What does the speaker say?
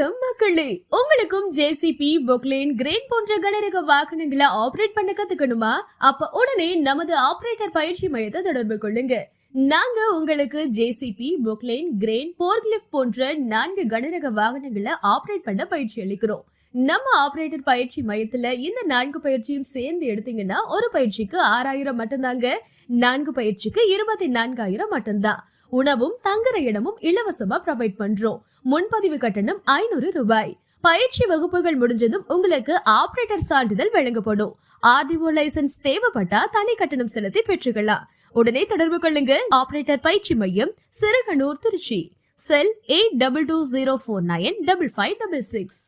வணக்கம் மக்களே, உங்களுக்கும் ஜேசிபி, பொக்லைன், கிரேன் போன்ற கனரக வாகனங்களை ஆபரேட் பண்ண கத்துக்கணுமா? அப்ப உடனே நமது ஆபரேட்டர் பயிற்சி மையத்தை தொடர்பு கொள்ளுங்க. நாங்க உங்களுக்கு ஜேசிபி, பொக்லைன், கிரேன், போர்க்லிஃப்ட் போன்ற 4 கனரக வாகனங்களை ஆபரேட் பண்ண பயிற்சி அளிக்கிறோம். நம்ம ஆபரேட்டர் பயிற்சி மையத்துல இந்த 4 பயிற்சியும் சேர்ந்து எடுத்தீங்கன்னா ஒரு பயிற்சிக்கு 6000 மட்டும்தாங்க. 4 பயிற்சிக்கு 24000 மட்டும்தான். உணவும் தங்குற இடமும் இலவசமா ப்ரொவைட் பண்றோம். முன்பதிவு கட்டணம் 500 ரூபாய். பயிற்சி வகுப்புகள் முடிஞ்சதும் உங்களுக்கு ஆபரேட்டர் சான்றிதழ் வழங்கப்படும். ஆர்டிஓ லைசன்ஸ் தேவைப்பட்டா தனி கட்டணம் செலுத்தி பெற்றுக்கலாம். உடனே தொடர்பு கொள்ளுங்க. ஆபரேட்டர் பயிற்சி மையம், சிறுகனூர், திருச்சி. செல் 8220495566.